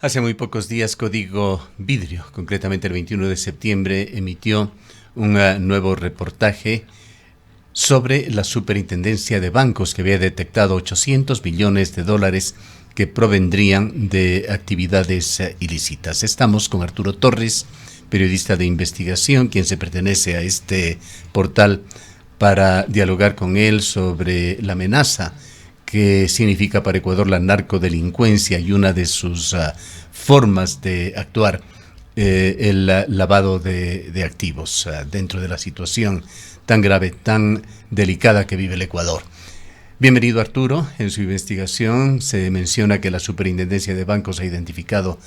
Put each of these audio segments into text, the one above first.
Hace muy pocos días Código Vidrio, concretamente el 21 de septiembre, emitió un nuevo reportaje sobre la Superintendencia de Bancos que había detectado 800 millones de dólares que provendrían de actividades ilícitas. Estamos con Arturo Torres, periodista de investigación, quien se pertenece a este portal, para dialogar con él sobre la amenaza que significa para Ecuador la narcodelincuencia y una de sus formas de actuar, el lavado de activos dentro de la situación tan grave, tan delicada que vive el Ecuador. Bienvenido, Arturo. En su investigación se menciona que la Superintendencia de Bancos ha identificado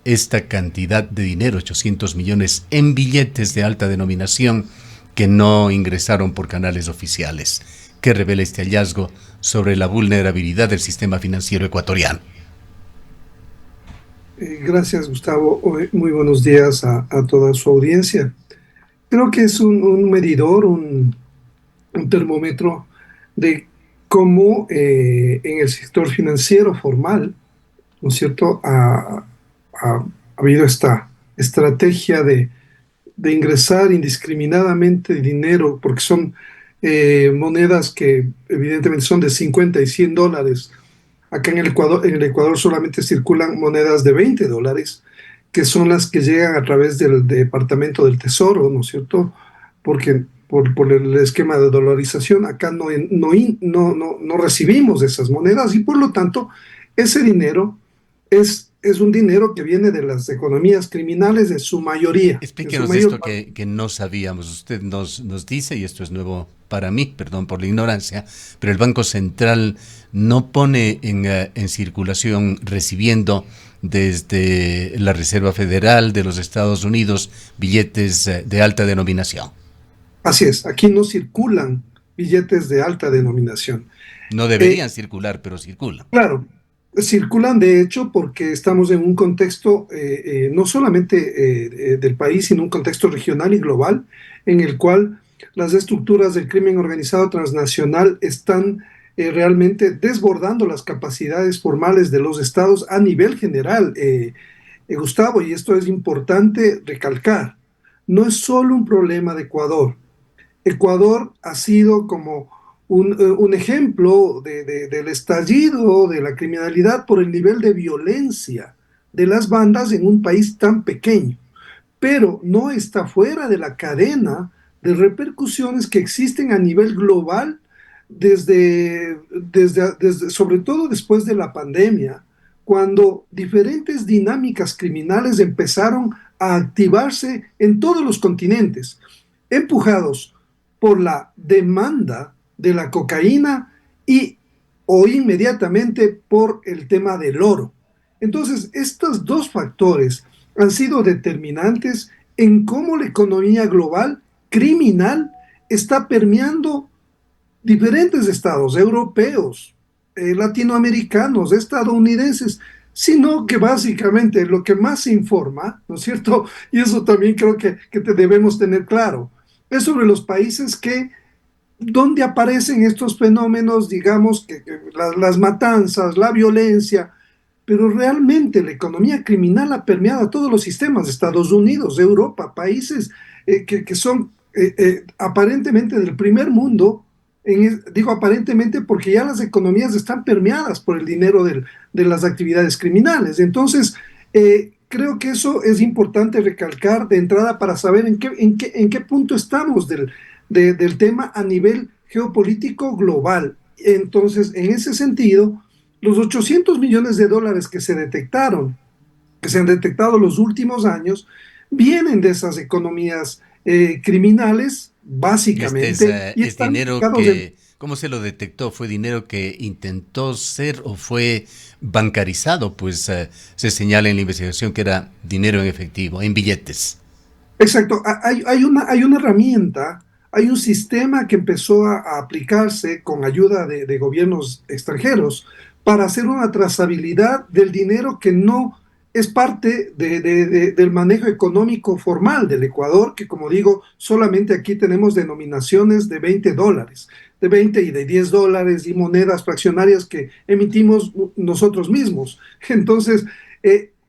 esta cantidad de dinero, 800 millones, en billetes de alta denominación que no ingresaron por canales oficiales. ¿Qué revela este hallazgo sobre la vulnerabilidad del sistema financiero ecuatoriano? Gracias, Gustavo. Muy buenos días a toda su audiencia. Creo que es un medidor, un termómetro de cómo en el sector financiero formal, ¿no es cierto?, ha habido esta estrategia de ingresar indiscriminadamente dinero, porque son monedas que evidentemente son de 50 y 100 dólares. Acá en el Ecuador solamente circulan monedas de 20 dólares, que son las que llegan a través del Departamento del Tesoro, ¿no es cierto? Porque por el esquema de dolarización, acá no recibimos esas monedas y por lo tanto ese dinero es un dinero que viene de las economías criminales en su Explíquenos de mayor esto parte. que no sabíamos. Usted nos dice, y esto es nuevo para mí, perdón por la ignorancia, pero el Banco Central no pone en circulación, recibiendo desde la Reserva Federal de los Estados Unidos, billetes de alta denominación. Así es, aquí no circulan billetes de alta denominación. No Eh, deberían circular, pero circulan. Claro, circulan de hecho porque estamos en un contexto no solamente del país, sino un contexto regional y global en el cual las estructuras del crimen organizado transnacional están realmente desbordando las capacidades formales de los estados a nivel general. Gustavo, y esto es importante recalcar, no es solo un problema de Ecuador. Ecuador ha sido como un ejemplo del estallido de la criminalidad por el nivel de violencia de las bandas en un país tan pequeño, pero no está fuera de la cadena de repercusiones que existen a nivel global sobre todo después de la pandemia, cuando diferentes dinámicas criminales empezaron a activarse en todos los continentes, empujados por la demanda de la cocaína y o inmediatamente por el tema del oro. Entonces, estos dos factores han sido determinantes en cómo la economía global criminal está permeando diferentes estados europeos, latinoamericanos, estadounidenses, sino que básicamente lo que más se informa, ¿no es cierto? Y eso también creo que debemos tener claro, es sobre los países donde aparecen estos fenómenos, digamos, las matanzas, la violencia, pero realmente la economía criminal ha permeado a todos los sistemas, Estados Unidos, Europa, países que son aparentemente del primer mundo, digo aparentemente porque ya las economías están permeadas por el dinero de las actividades criminales. Entonces, creo que eso es importante recalcar de entrada para saber en qué punto estamos del tema a nivel geopolítico global. Entonces, en ese sentido, los 800 millones de dólares que se han detectado los últimos años, vienen de esas economías criminales, básicamente, y Es están dinero ubicados en. que, ¿cómo se lo detectó? ¿Fue dinero que intentó ser o fue bancarizado? Pues se señala en la investigación que era dinero en efectivo, en billetes. Exacto, hay una herramienta, hay un sistema que empezó a aplicarse con ayuda de gobiernos extranjeros para hacer una trazabilidad del dinero que no es parte del manejo económico formal del Ecuador, que como digo, solamente aquí tenemos denominaciones de 20 dólares, de 20 y de 10 dólares y monedas fraccionarias que emitimos nosotros mismos. Entonces,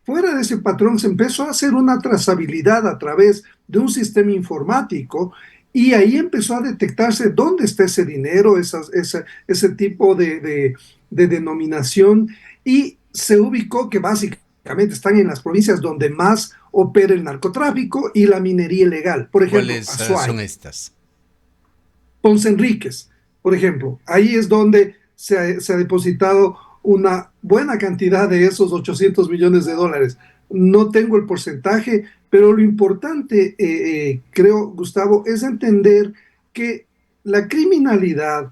fuera de ese patrón se empezó a hacer una trazabilidad a través de un sistema informático y ahí empezó a detectarse dónde está ese dinero, ese tipo de denominación y se ubicó que básicamente están en las provincias donde más opera el narcotráfico y la minería ilegal. Por ejemplo, ¿Cuáles Azuay, son estas? Ponce Enríquez, por ejemplo. Ahí es donde se ha depositado una buena cantidad de esos 800 millones de dólares. No tengo el porcentaje, pero lo importante, creo, Gustavo, es entender que la criminalidad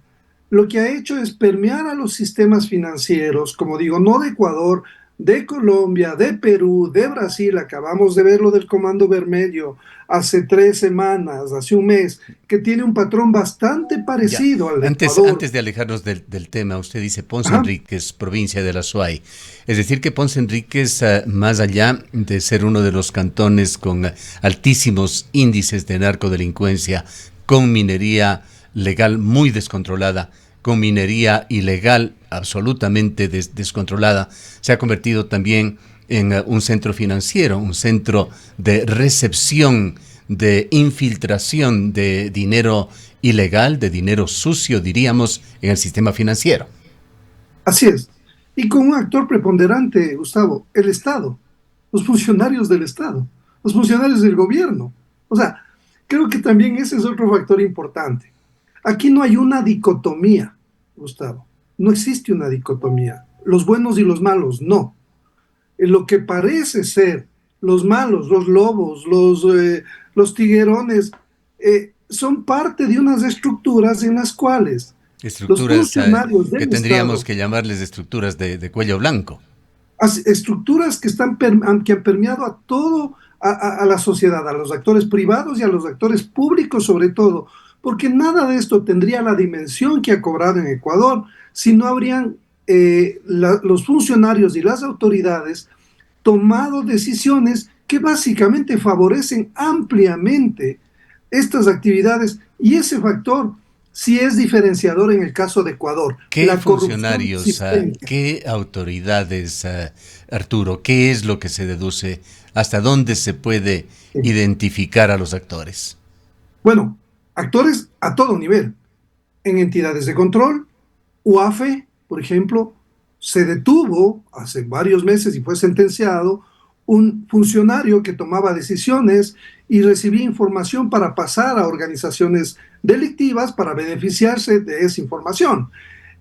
lo que ha hecho es permear a los sistemas financieros, como digo, no de Ecuador, de Colombia, de Perú, de Brasil. Acabamos de ver lo del Comando Vermelho hace 3 semanas, hace un mes, que tiene un patrón bastante Ya, parecido al de antes, Ecuador. antes de alejarnos del tema, usted dice Ponce Ajá. Enríquez, provincia de la Suay. Es decir, que Ponce Enríquez, más allá de ser uno de los cantones con altísimos índices de narcodelincuencia, con minería legal muy descontrolada, con minería ilegal absolutamente descontrolada, se ha convertido también en un centro financiero, un centro de recepción, de infiltración de dinero ilegal, de dinero sucio, diríamos, en el sistema financiero. Así es. Y con un actor preponderante, Gustavo, el Estado, los funcionarios del Estado, los funcionarios del gobierno. O sea, creo que también ese es otro factor importante. Aquí no hay una dicotomía, Gustavo. No existe una dicotomía. Los buenos y los malos, no. En lo que parece ser los malos, los lobos, los tiguerones, son parte de unas estructuras en las cuales los Estructuras funcionarios que del tendríamos Estado, que llamarles estructuras de cuello blanco. estructuras que, que han permeado a todo, a la sociedad, a los actores privados y a los actores públicos sobre todo, porque nada de esto tendría la dimensión que ha cobrado en Ecuador si no habrían los funcionarios y las autoridades tomado decisiones que básicamente favorecen ampliamente estas actividades y ese factor sí es diferenciador en el caso de Ecuador, ¿Qué la corrupción funcionarios, sistémica. qué autoridades, Arturo, qué es lo que se deduce? ¿Hasta dónde se puede identificar a los actores? Bueno, actores a todo nivel, en entidades de control, UAFE, por ejemplo, se detuvo hace varios meses y fue sentenciado un funcionario que tomaba decisiones y recibía información para pasar a organizaciones delictivas para beneficiarse de esa información.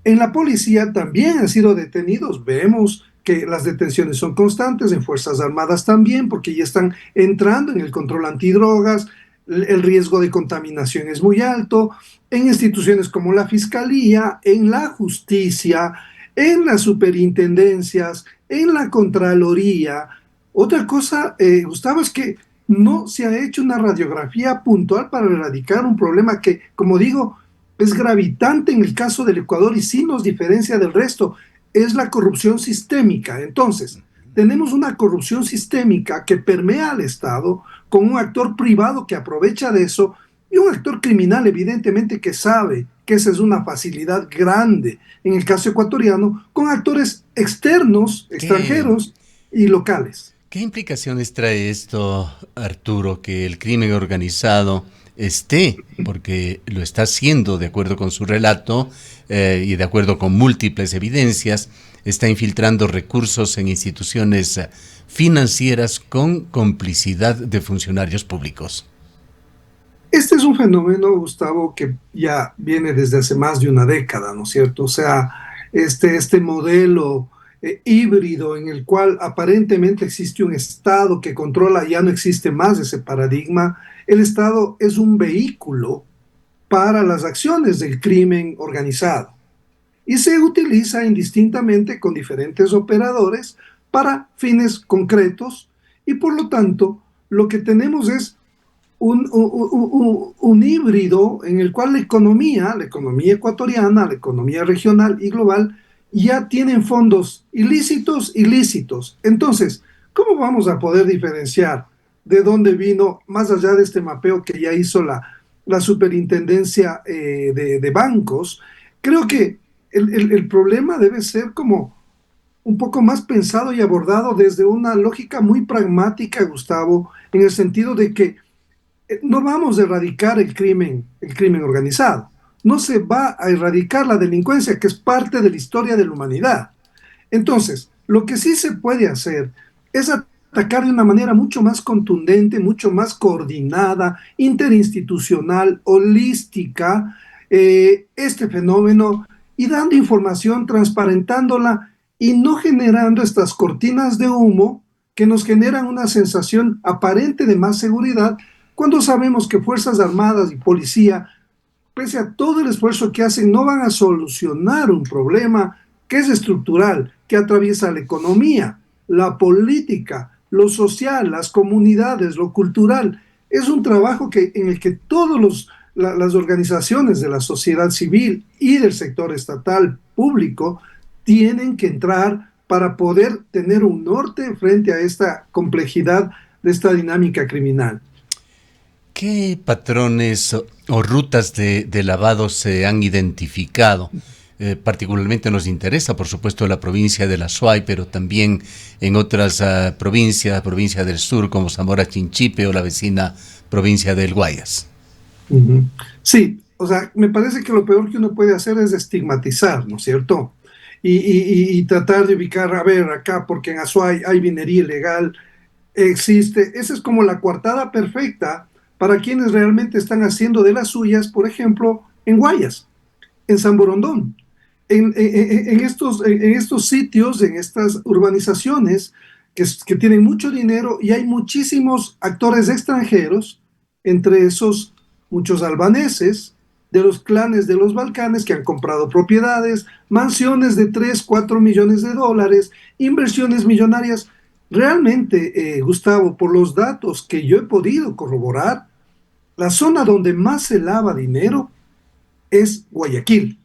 En la policía también han sido detenidos. Vemos que las detenciones son constantes, en Fuerzas Armadas también, porque ya están entrando en el control antidrogas, el riesgo de contaminación es muy alto, en instituciones como la Fiscalía, en la Justicia, en las superintendencias, en la Contraloría. Otra cosa, Gustavo, es que no se ha hecho una radiografía puntual para erradicar un problema que, como digo, es gravitante en el caso del Ecuador y sí nos diferencia del resto, es la corrupción sistémica. Entonces, tenemos una corrupción sistémica que permea al Estado con un actor privado que aprovecha de eso y un actor criminal evidentemente que sabe que esa es una facilidad grande en el caso ecuatoriano con actores externos, ¿Qué, extranjeros y locales. ¿Qué implicaciones trae esto, Arturo, que el crimen organizado esté, porque lo está haciendo de acuerdo con su relato y de acuerdo con múltiples evidencias, está infiltrando recursos en instituciones financieras con complicidad de funcionarios públicos? Este es un fenómeno, Gustavo, que ya viene desde hace más de una década, ¿no es cierto? O sea, este modelo híbrido en el cual aparentemente existe un Estado que controla, ya no existe más ese paradigma. El Estado es un vehículo para las acciones del crimen organizado y se utiliza indistintamente con diferentes operadores para fines concretos y por lo tanto lo que tenemos es un híbrido en el cual la economía ecuatoriana, la economía regional y global, ya tienen fondos ilícitos, ilícitos. Entonces, ¿cómo vamos a poder diferenciar de dónde vino, más allá de este mapeo que ya hizo la superintendencia de bancos? Creo que el problema debe ser como un poco más pensado y abordado desde una lógica muy pragmática, Gustavo, en el sentido de que no vamos a erradicar el crimen organizado. No se va a erradicar la delincuencia, que es parte de la historia de la humanidad. Entonces, lo que sí se puede hacer es atacar de una manera mucho más contundente, mucho más coordinada, interinstitucional, holística, este fenómeno y dando información, transparentándola y no generando estas cortinas de humo que nos generan una sensación aparente de más seguridad cuando sabemos que Fuerzas Armadas y Policía, pese a todo el esfuerzo que hacen, no van a solucionar un problema que es estructural, que atraviesa la economía, la política, lo social, las comunidades, lo cultural. Es un trabajo en el que las organizaciones de la sociedad civil y del sector estatal público tienen que entrar para poder tener un norte frente a esta complejidad de esta dinámica criminal. ¿Qué patrones o rutas de lavado se han identificado? Particularmente nos interesa, por supuesto, la provincia de La Suay, pero también en otras provincias, provincia del sur como Zamora Chinchipe o la vecina provincia del Guayas. Ujú. Sí, o sea, me parece que lo peor que uno puede hacer es estigmatizar, ¿no es cierto? Y tratar de ubicar, a ver, acá, porque en Azuay hay minería ilegal, existe. Esa es como la coartada perfecta para quienes realmente están haciendo de las suyas, por ejemplo, en Guayas, en San Borondón, en estos sitios, en estas urbanizaciones que tienen mucho dinero y hay muchísimos actores extranjeros, entre esos muchos albaneses de los clanes de los Balcanes que han comprado propiedades, mansiones de 3 4 millones de dólares, inversiones millonarias. Realmente, Gustavo, por los datos que yo he podido corroborar, la zona donde más se lava dinero es Guayaquil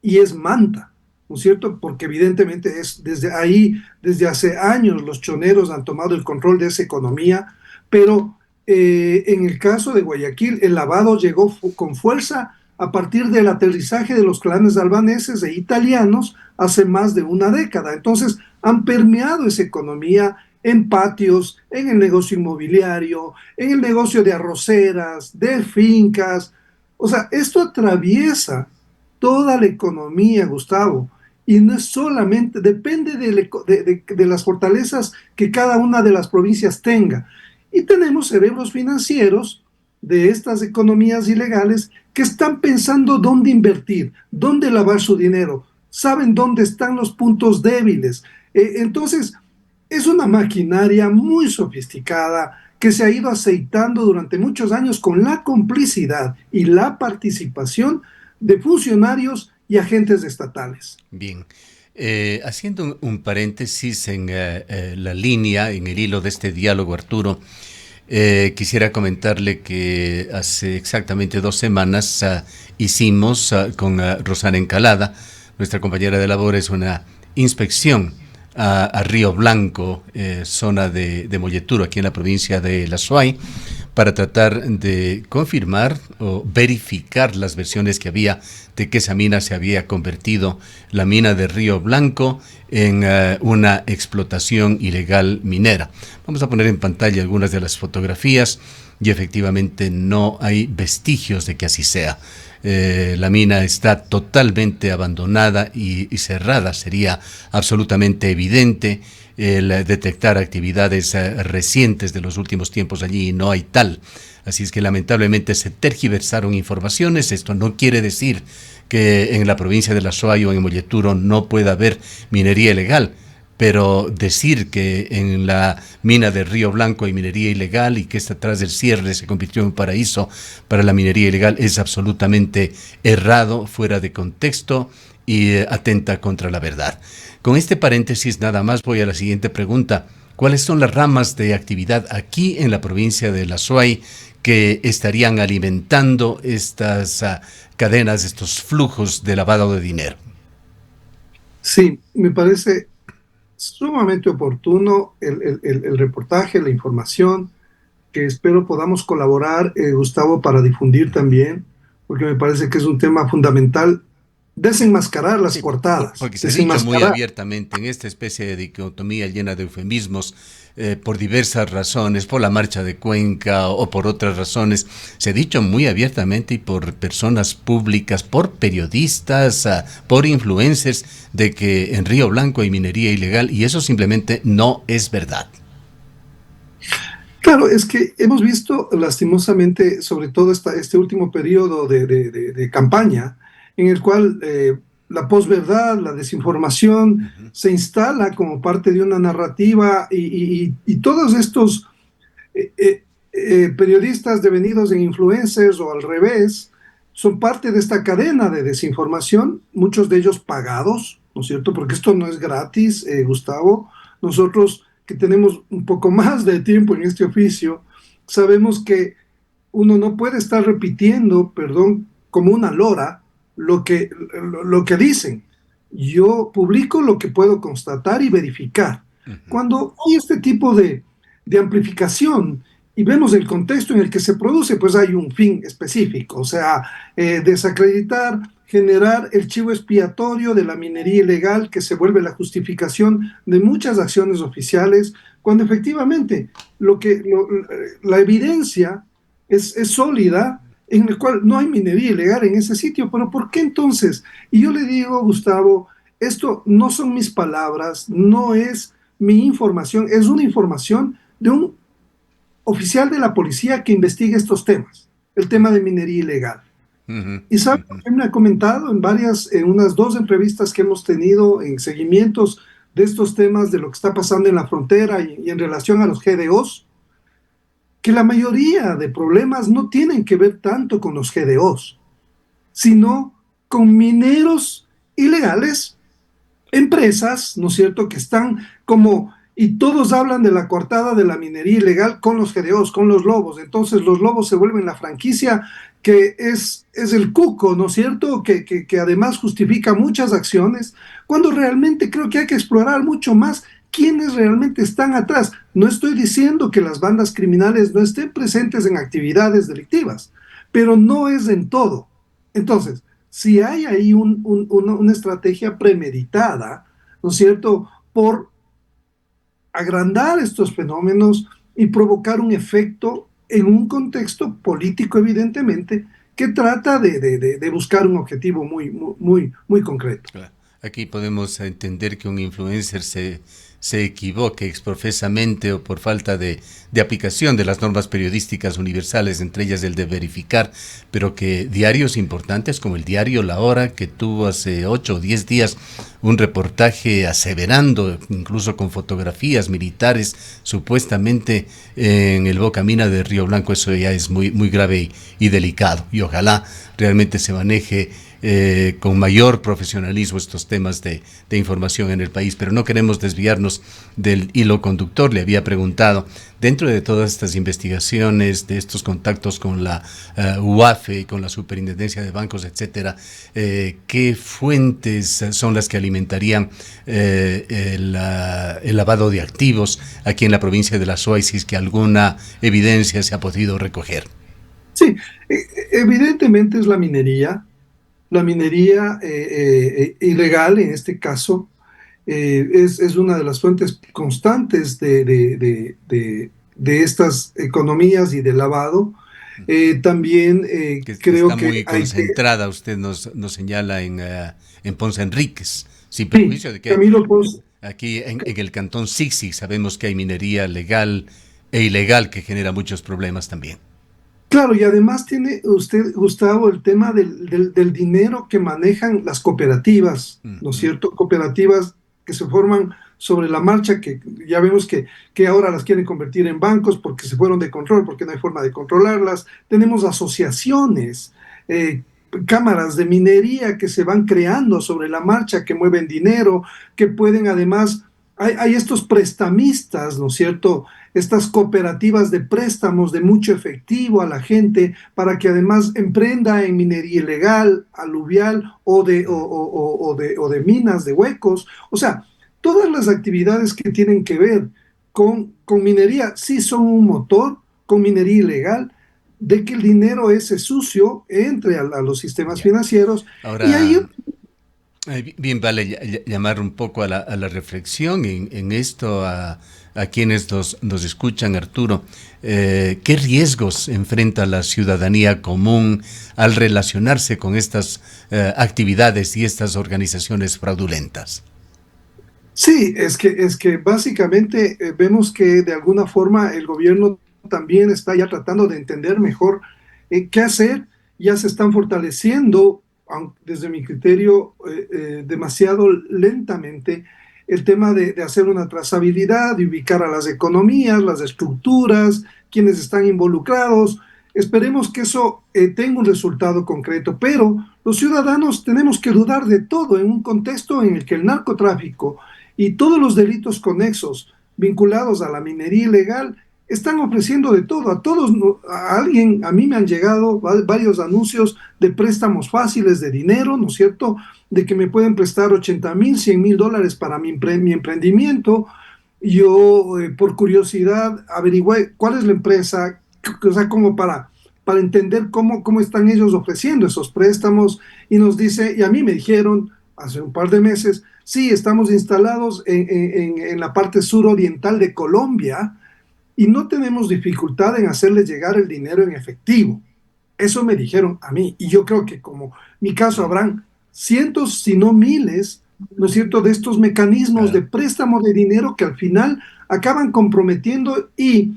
y es Manta, ¿no es cierto? Porque evidentemente es desde ahí, desde hace años los choneros han tomado el control de esa economía, pero en el caso de Guayaquil el lavado llegó con fuerza a partir del aterrizaje de los clanes albaneses e italianos hace más de una década. Entonces han permeado esa economía en patios, en el negocio inmobiliario, en el negocio de arroceras, de fincas. O sea, esto atraviesa toda la economía, Gustavo. Y no es solamente, depende de las fortalezas que cada una de las provincias tenga. Y tenemos cerebros financieros de estas economías ilegales que están pensando dónde invertir, dónde lavar su dinero, saben dónde están los puntos débiles. Entonces, es una maquinaria muy sofisticada que se ha ido aceitando durante muchos años con la complicidad y la participación de funcionarios y agentes estatales. Bien. Haciendo un paréntesis en la línea, en el hilo de este diálogo, Arturo, quisiera comentarle que hace exactamente 2 semanas hicimos con Rosana Encalada, nuestra compañera de labores, una inspección a Río Blanco, zona de Molleturo, aquí en la provincia de La Suay, para tratar de confirmar o verificar las versiones que había de que esa mina se había convertido, la mina de Río Blanco, en una explotación ilegal minera. Vamos a poner en pantalla algunas de las fotografías y efectivamente no hay vestigios de que así sea. La mina está totalmente abandonada y cerrada. Sería absolutamente evidente el detectar actividades recientes de los últimos tiempos allí y no hay tal. Así es que lamentablemente se tergiversaron informaciones. Esto no quiere decir que en la provincia de La Suay o en Molleturo no pueda haber minería ilegal, pero decir que en la mina de Río Blanco hay minería ilegal y que esta tras del cierre se convirtió en un paraíso para la minería ilegal es absolutamente errado, fuera de contexto y atenta contra la verdad. Con este paréntesis nada más voy a la siguiente pregunta. ¿Cuáles son las ramas de actividad aquí en la provincia de La Suay que estarían alimentando estas cadenas, estos flujos de lavado de dinero? Sí, me parece sumamente oportuno el reportaje, la información, que espero podamos colaborar, Gustavo, para difundir también, porque me parece que es un tema fundamental desenmascarar las Sí, coartadas, porque se ha dicho muy desenmascarar. abiertamente en esta especie de dicotomía llena de eufemismos, por diversas razones, por la marcha de Cuenca o por otras razones, se ha dicho muy abiertamente y por personas públicas, por periodistas, por influencers, de que en Río Blanco hay minería ilegal y eso simplemente no es verdad. Claro, es que hemos visto lastimosamente, sobre todo este último periodo de campaña, en el cual la posverdad, la desinformación, Ujú. se instala como parte de una narrativa y todos estos eh, eh, periodistas devenidos en influencers o al revés, son parte de esta cadena de desinformación, muchos de ellos pagados, ¿no es cierto? Porque esto no es gratis, Gustavo. Nosotros que tenemos un poco más de tiempo en este oficio, sabemos que uno no puede estar repitiendo, perdón, como una lora lo que dicen. Yo publico lo que puedo constatar y verificar. Ujú. Cuando hay este tipo de amplificación y vemos el contexto en el que se produce, pues hay un fin específico, o sea, desacreditar, generar el chivo expiatorio de la minería ilegal que se vuelve la justificación de muchas acciones oficiales, cuando efectivamente la evidencia es sólida, en el cual no hay minería ilegal en ese sitio, pero ¿por qué entonces? Y yo le digo, Gustavo, esto no son mis palabras, no es mi información, es una información de un oficial de la policía que investiga estos temas, el tema de minería ilegal. Ujú. Y sabe Ujú. que me ha comentado en unas dos entrevistas que hemos tenido en seguimientos de estos temas, de lo que está pasando en la frontera y en relación a los GDOs, que la mayoría de problemas no tienen que ver tanto con los GDOs, sino con mineros ilegales, empresas, ¿no es cierto?, que están como, y todos hablan de la coartada de la minería ilegal con los GDOs, con los lobos. Entonces los lobos se vuelven la franquicia que es el cuco, ¿no es cierto?, que además justifica muchas acciones, cuando realmente creo que hay que explorar mucho más quiénes realmente están atrás. No estoy diciendo que las bandas criminales no estén presentes en actividades delictivas, pero no es en todo. Entonces, si hay ahí una estrategia premeditada, ¿no es cierto?, por agrandar estos fenómenos y provocar un efecto en un contexto político, evidentemente, que trata de buscar un objetivo muy concreto. Claro. Aquí podemos entender que un influencer se equivoque exprofesamente o por falta de aplicación de las normas periodísticas universales, entre ellas el de verificar, pero que diarios importantes como el diario La Hora, que tuvo hace 8 o 10 días un reportaje aseverando, incluso con fotografías militares, supuestamente en el Bocamina de Río Blanco, eso ya es muy grave y delicado. Y ojalá realmente se maneje con mayor profesionalismo estos temas de información en el país, pero no queremos desviarnos del hilo conductor. Le había preguntado, dentro de todas estas investigaciones, de estos contactos con la UAFE, con la Superintendencia de Bancos, etcétera, ¿qué fuentes son las que alimentarían el lavado de activos aquí en la provincia de las Oasis, que alguna evidencia se ha podido recoger? Sí, evidentemente es la minería ilegal en este caso es una de las fuentes constantes de estas economías y de lavado. También Que creo está que muy hay que, concentrada, usted nos señala en Ponce Enríquez, sin sí, perjuicio de que Camilo, pues, aquí en el cantón Sixi sabemos que hay minería legal e ilegal que genera muchos problemas también. claro, y además tiene usted, Gustavo, el tema del dinero que manejan las cooperativas, ¿no es Ujú. cierto? Cooperativas que se forman sobre la marcha, que ya vemos que ahora las quieren convertir en bancos porque se fueron de control, porque no hay forma de controlarlas. Tenemos asociaciones, eh, cámaras de minería que se van creando sobre la marcha, que mueven dinero, que pueden además, hay estos prestamistas, ¿no es cierto? Estas cooperativas de préstamos de mucho efectivo a la gente para que además emprenda en minería ilegal, aluvial o de minas, de huecos. O sea, todas las actividades que tienen que ver con minería sí son un motor, con minería ilegal, de que el dinero ese sucio entre a los sistemas Ya. financieros y ahí Ahora, Bien, vale llamar un poco a la reflexión en esto, a quienes nos escuchan, Arturo. ¿Qué riesgos enfrenta la ciudadanía común al relacionarse con estas actividades y estas organizaciones fraudulentas? Sí, es que básicamente vemos que de alguna forma el gobierno también está ya tratando de entender mejor qué hacer. Ya se están fortaleciendo, desde mi criterio, demasiado lentamente el tema de hacer una trazabilidad, de ubicar a las economías, las estructuras, quienes están involucrados. Esperemos que eso tenga un resultado concreto, pero los ciudadanos tenemos que dudar de todo en un contexto en el que el narcotráfico y todos los delitos conexos vinculados a la minería ilegal están ofreciendo de todo. A todos, a mí me han llegado varios anuncios de préstamos fáciles de dinero, ¿no es cierto? De que me pueden prestar 80,000, 100,000 dólares para mi emprendimiento. Yo, por curiosidad, averigüé cuál es la empresa, o sea, como para entender cómo están ellos ofreciendo esos préstamos. Y nos dice, y a mí me dijeron hace un par de meses, sí, estamos instalados en la parte suroriental de Colombia y no tenemos dificultad en hacerles llegar el dinero en efectivo. Eso me dijeron a mí. Y yo creo que como mi caso habrán cientos, si no miles, ¿no es cierto?, de estos mecanismos de Claro. préstamo de dinero que al final acaban comprometiendo y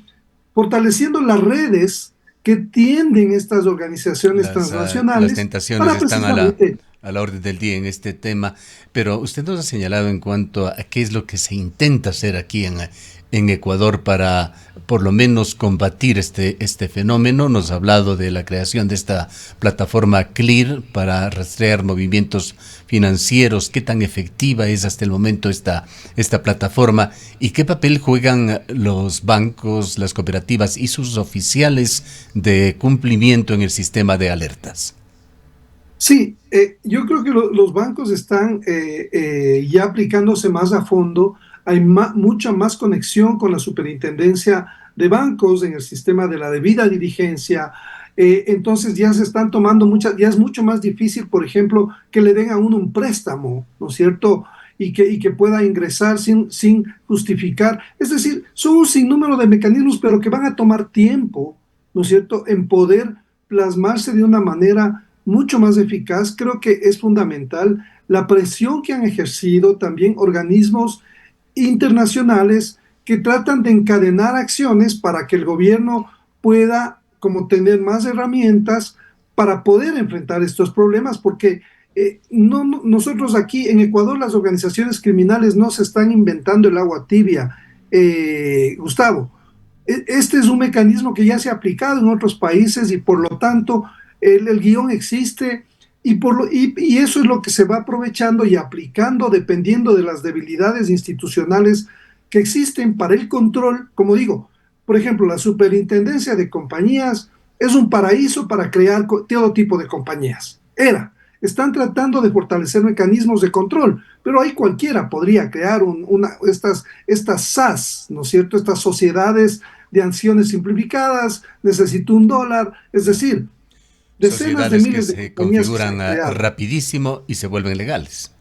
fortaleciendo las redes que tienden estas organizaciones Las transnacionales tentaciones para están precisamente. a la orden del día en este tema, pero usted nos ha señalado en cuanto a qué es lo que se intenta hacer aquí en Ecuador para por lo menos combatir este fenómeno. Nos ha hablado de la creación de esta plataforma Clear para rastrear movimientos financieros. ¿Qué tan efectiva es hasta el momento esta plataforma? ¿Y qué papel juegan los bancos, las cooperativas y sus oficiales de cumplimiento en el sistema de alertas? Sí, yo creo que los bancos están ya aplicándose más a fondo. Hay mucha más conexión con la superintendencia de bancos en el sistema de la debida diligencia. Entonces ya se están tomando muchas, ya es mucho más difícil, por ejemplo, que le den a uno un préstamo, ¿no es cierto? Y que pueda ingresar sin justificar. Es decir, son un sinnúmero de mecanismos, pero que van a tomar tiempo, ¿no es cierto?, en poder plasmarse de una manera mucho más eficaz. Creo que es fundamental la presión que han ejercido también organismos internacionales que tratan de encadenar acciones para que el gobierno pueda como tener más herramientas para poder enfrentar estos problemas, porque nosotros aquí en Ecuador las organizaciones criminales no se están inventando el agua tibia, Gustavo. Este es un mecanismo que ya se ha aplicado en otros países y por lo tanto el guión existe y eso es lo que se va aprovechando y aplicando dependiendo de las debilidades institucionales que existen para el control. Como digo, por ejemplo, la superintendencia de compañías es un paraíso para crear todo tipo de compañías. Están tratando de fortalecer mecanismos de control, pero ahí cualquiera podría crear estas SAS, ¿no es cierto? Estas sociedades de acciones simplificadas, necesito $1, es decir, decenas de Sociedades que miles de se compañías que se configuran han creado. rapidísimo y se vuelven legales.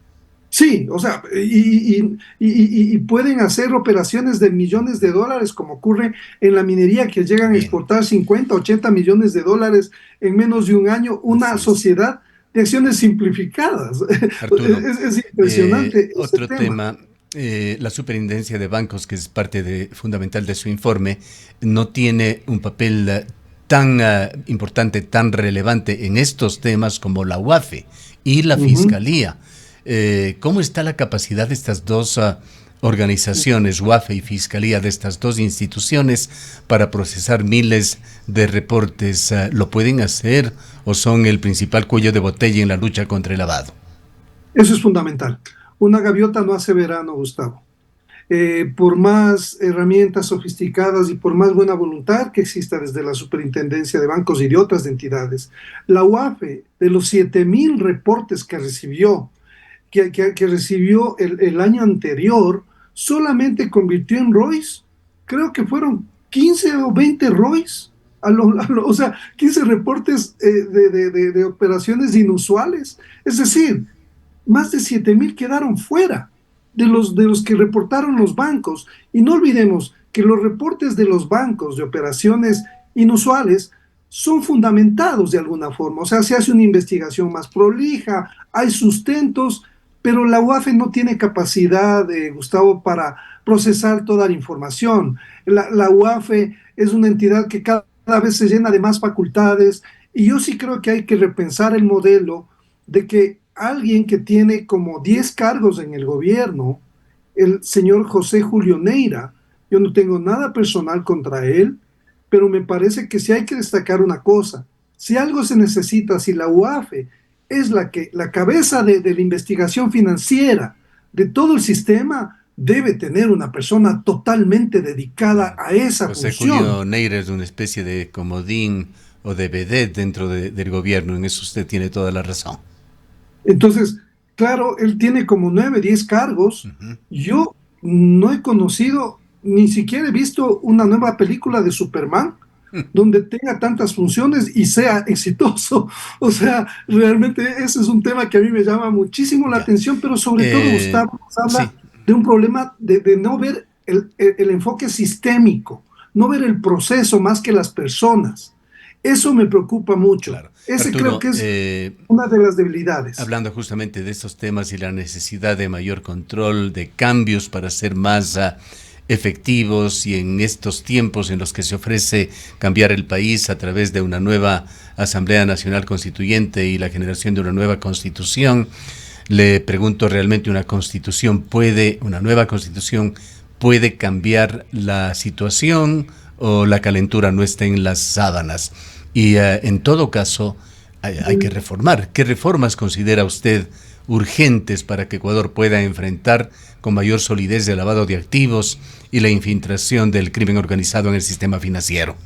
Sí, o sea, y pueden hacer operaciones de millones de dólares, como ocurre en la minería, que llegan a Bien, exportar 50, 80 millones de dólares en menos de un año, una así es. sociedad de acciones simplificadas. Arturo, Es impresionante ese otro tema. tema, la superintendencia de bancos, que es parte fundamental de su informe, no tiene un papel tan importante, tan relevante en estos temas como la UAFE y la Ujú. Fiscalía. ¿Cómo está la capacidad de estas dos organizaciones, UAFE y Fiscalía, de estas dos instituciones, para procesar miles de reportes? ¿Lo pueden hacer o son el principal cuello de botella en la lucha contra el lavado? Eso es fundamental. Una gaviota no hace verano, Gustavo. Por más herramientas sofisticadas y por más buena voluntad que exista desde la Superintendencia de Bancos y de otras entidades, la UAFE, de los 7,000 reportes que recibió, que recibió el año anterior, solamente convirtió en ROIs, creo que fueron 15 o 20 ROIs, o sea, 15 reportes de operaciones inusuales. Es decir, más de 7.000 quedaron fuera de los que reportaron los bancos. Y no olvidemos que los reportes de los bancos de operaciones inusuales son fundamentados de alguna forma. O sea, se hace una investigación más prolija, hay sustentos, pero la UAFE no tiene capacidad, Gustavo, para procesar toda la información. La UAFE es una entidad que cada vez se llena de más facultades, y yo sí creo que hay que repensar el modelo de que alguien que tiene como 10 cargos en el gobierno, el señor José Julio Neira, yo no tengo nada personal contra él, pero me parece que sí hay que destacar una cosa: si algo se necesita, si la UAFE es la cabeza de la investigación financiera de todo el sistema, debe tener una persona totalmente dedicada a esa José función. Julio Neira es una especie de comodín o de vedette dentro del gobierno, en eso usted tiene toda la razón. Entonces, claro, él tiene como 9, 10 cargos. Ujú. Yo no he conocido, ni siquiera he visto una nueva película de Superman donde tenga tantas funciones y sea exitoso. O sea, realmente ese es un tema que a mí me llama muchísimo la Ya. atención, pero sobre todo, Gustavo, nos habla Sí, de un problema de no ver el enfoque sistémico, no ver el proceso más que las personas. Eso me preocupa mucho. claro. Ese creo Arturo, que es una de las debilidades. hablando justamente de estos temas y la necesidad de mayor control, de cambios para ser más efectivos y en estos tiempos en los que se ofrece cambiar el país a través de una nueva Asamblea Nacional Constituyente y la generación de una nueva constitución, le pregunto, ¿realmente una nueva constitución puede cambiar la situación o la calentura no está en las sábanas? Y en todo caso, hay que reformar. ¿Qué reformas considera usted urgentes para que Ecuador pueda enfrentar con mayor solidez el lavado de activos y la infiltración del crimen organizado en el sistema financiero?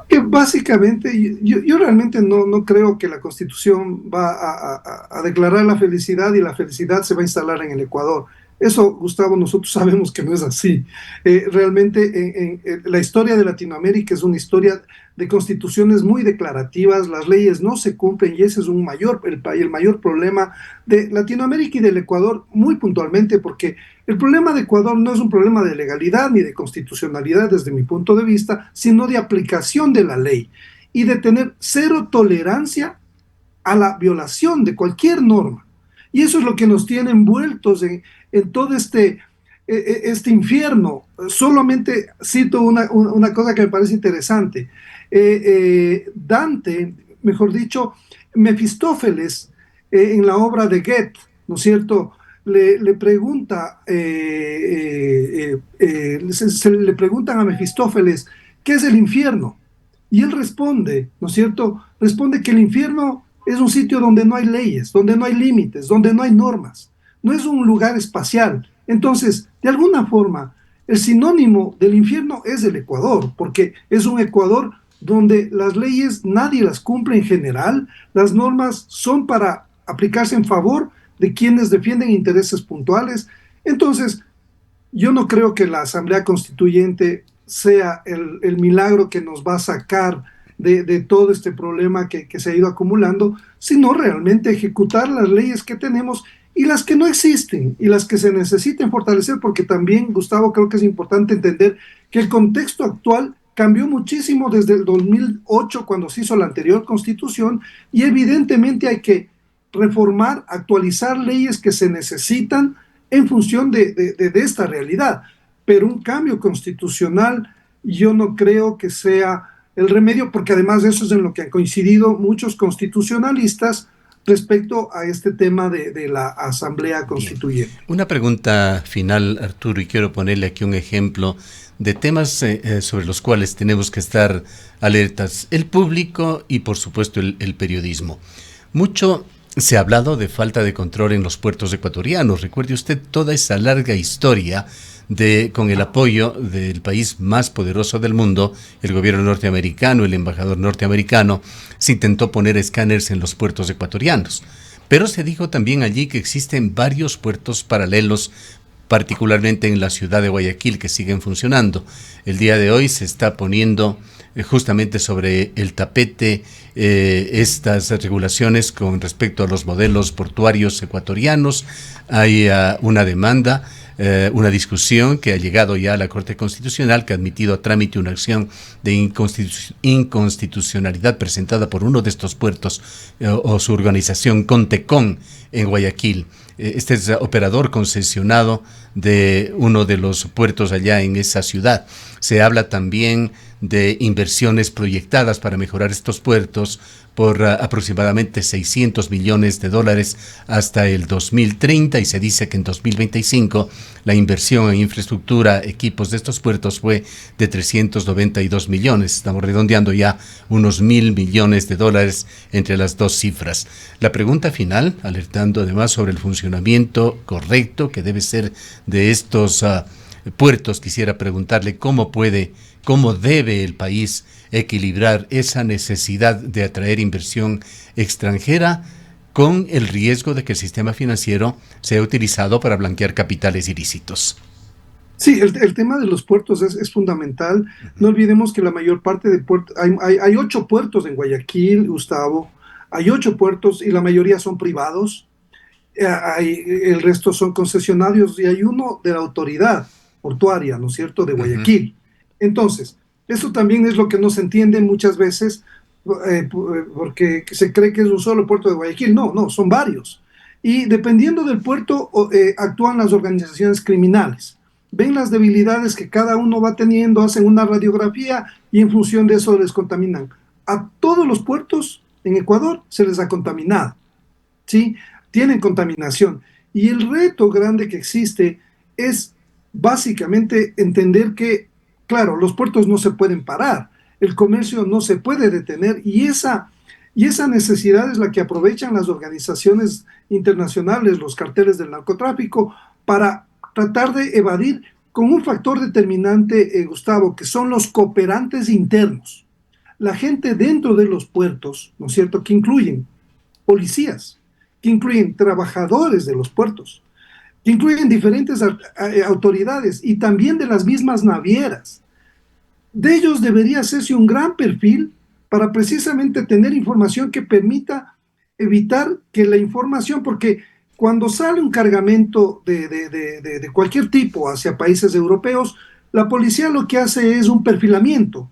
Que básicamente yo realmente no creo que la Constitución va a declarar la felicidad y la felicidad se va a instalar en el Ecuador. Eso, Gustavo, nosotros sabemos que no es así. Realmente la historia de Latinoamérica es una historia de constituciones muy declarativas, las leyes no se cumplen, y ese es el mayor problema de Latinoamérica y del Ecuador, muy puntualmente, porque el problema de Ecuador no es un problema de legalidad ni de constitucionalidad desde mi punto de vista, sino de aplicación de la ley y de tener cero tolerancia a la violación de cualquier norma. Y eso es lo que nos tiene envueltos en todo este infierno. Solamente cito una cosa que me parece interesante. Dante, mejor dicho, Mefistófeles, en la obra de Goethe, ¿no es cierto? Le pregunta, le preguntan a Mefistófeles, ¿qué es el infierno? Y él responde, ¿no es cierto? Responde que el infierno es un sitio donde no hay leyes, donde no hay límites, donde no hay normas. No es un lugar espacial. Entonces, de alguna forma, el sinónimo del infierno es el Ecuador, porque es un Ecuador donde las leyes nadie las cumple en general, las normas son para aplicarse en favor de quienes defienden intereses puntuales. Entonces, yo no creo que la Asamblea Constituyente sea el milagro que nos va a sacar de todo este problema que se ha ido acumulando, sino realmente ejecutar las leyes que tenemos y las que no existen y las que se necesiten fortalecer, porque también, Gustavo, creo que es importante entender que el contexto actual cambió muchísimo desde el 2008, cuando se hizo la anterior constitución, y evidentemente hay que reformar, actualizar leyes que se necesitan en función de esta realidad. Pero un cambio constitucional yo no creo que sea el remedio, porque además de eso es en lo que han coincidido muchos constitucionalistas respecto a este tema de la Asamblea Bien. Constituyente. Una pregunta final, Arturo, y quiero ponerle aquí un ejemplo de temas sobre los cuales tenemos que estar alertas, el público y por supuesto el periodismo. Mucho se ha hablado de falta de control en los puertos ecuatorianos. Recuerde usted toda esa larga historia con el apoyo del país más poderoso del mundo, el gobierno norteamericano, el embajador norteamericano, se intentó poner escáneres en los puertos ecuatorianos. Pero se dijo también allí que existen varios puertos paralelos particularmente en la ciudad de Guayaquil, que siguen funcionando. El día de hoy se está poniendo justamente sobre el tapete estas regulaciones con respecto a los modelos portuarios ecuatorianos. Hay una demanda, una discusión que ha llegado ya a la Corte Constitucional, que ha admitido a trámite una acción de inconstitucionalidad presentada por uno de estos puertos o su organización Contecon en Guayaquil. Este es operador concesionado de uno de los puertos allá en esa ciudad. Se habla también de inversiones proyectadas para mejorar estos puertos por aproximadamente $600 millones hasta el 2030, y se dice que en 2025 la inversión en infraestructura, equipos de estos puertos fue de 392 millones. Estamos redondeando ya unos $1.000 millones entre las dos cifras. La pregunta final, alertando además sobre el funcionamiento correcto que debe ser de estos puertos, quisiera preguntarle cómo debe el país equilibrar esa necesidad de atraer inversión extranjera con el riesgo de que el sistema financiero sea utilizado para blanquear capitales ilícitos. Sí, el tema de los puertos es fundamental. No olvidemos que la mayor parte de puertos, hay 8 puertos en Guayaquil, Gustavo, hay 8 puertos y la mayoría son privados, el resto son concesionarios y hay uno de la autoridad portuaria, ¿no es cierto?, de Guayaquil. Entonces, eso también es lo que no se entiende muchas veces, porque se cree que es un solo puerto de Guayaquil. No, son varios. Y dependiendo del puerto, actúan las organizaciones criminales. Ven las debilidades que cada uno va teniendo, hacen una radiografía y en función de eso les contaminan. A todos los puertos en Ecuador se les ha contaminado, ¿sí? Tienen contaminación. Y el reto grande que existe es básicamente entender que, claro, los puertos no se pueden parar, el comercio no se puede detener, y esa necesidad es la que aprovechan las organizaciones internacionales, los carteles del narcotráfico, para tratar de evadir con un factor determinante, Gustavo, que son los cooperantes internos. La gente dentro de los puertos, ¿no es cierto?, que incluyen policías, que incluyen trabajadores de los puertos, que incluyen diferentes autoridades y también de las mismas navieras. De ellos debería hacerse un gran perfil para precisamente tener información que permita evitar que la información, porque cuando sale un cargamento de cualquier tipo hacia países europeos, la policía lo que hace es un perfilamiento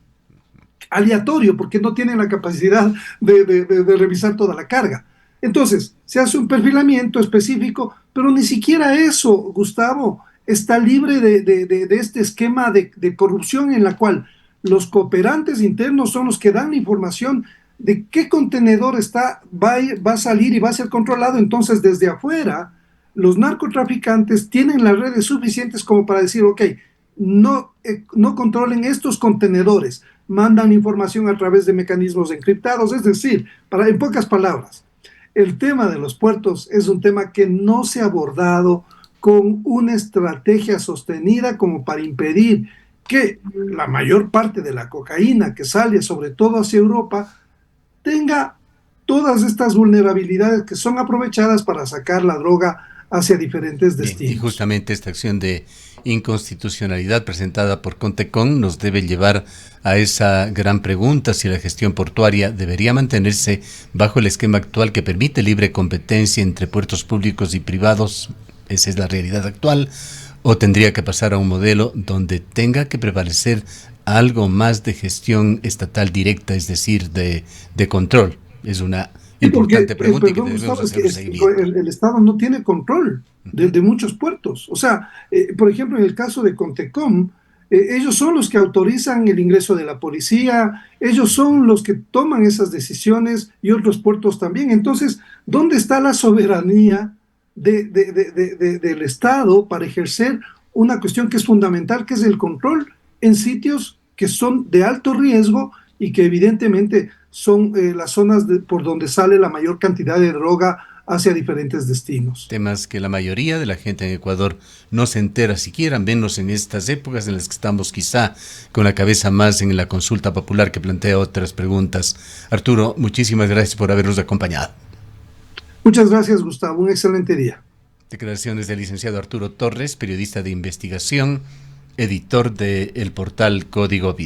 aleatorio, porque no tienen la capacidad de revisar toda la carga. Entonces, se hace un perfilamiento específico, pero ni siquiera eso, Gustavo, está libre de este esquema de corrupción en la cual los cooperantes internos son los que dan la información de qué contenedor va a salir y va a ser controlado. Entonces, desde afuera, los narcotraficantes tienen las redes suficientes como para decir, ok, no controlen estos contenedores, mandan información a través de mecanismos encriptados. Es decir, en pocas palabras, el tema de los puertos es un tema que no se ha abordado con una estrategia sostenida como para impedir que la mayor parte de la cocaína que sale, sobre todo hacia Europa, tenga todas estas vulnerabilidades que son aprovechadas para sacar la droga hacia diferentes destinos. Bien, y justamente esta acción de inconstitucionalidad presentada por Contecon nos debe llevar a esa gran pregunta: si la gestión portuaria debería mantenerse bajo el esquema actual que permite libre competencia entre puertos públicos y privados, esa es la realidad actual, o tendría que pasar a un modelo donde tenga que prevalecer algo más de gestión estatal directa, es decir, de control. Es una importante pregunta, perdón, que debemos hacer un seguimiento. El Estado no tiene control de muchos puertos. O sea, por ejemplo, en el caso de Contecom, ellos son los que autorizan el ingreso de la policía, ellos son los que toman esas decisiones, y otros puertos también. Entonces, ¿dónde está la soberanía del Estado para ejercer una cuestión que es fundamental, que es el control en sitios que son de alto riesgo y que evidentemente son las zonas por donde sale la mayor cantidad de droga hacia diferentes destinos? Temas que la mayoría de la gente en Ecuador no se entera siquiera, menos en estas épocas en las que estamos quizá con la cabeza más en la consulta popular, que plantea otras preguntas. Arturo, muchísimas gracias por habernos acompañado. Muchas gracias, Gustavo. Un excelente día. Declaraciones del licenciado Arturo Torres, periodista de investigación, editor del portal Código Vida.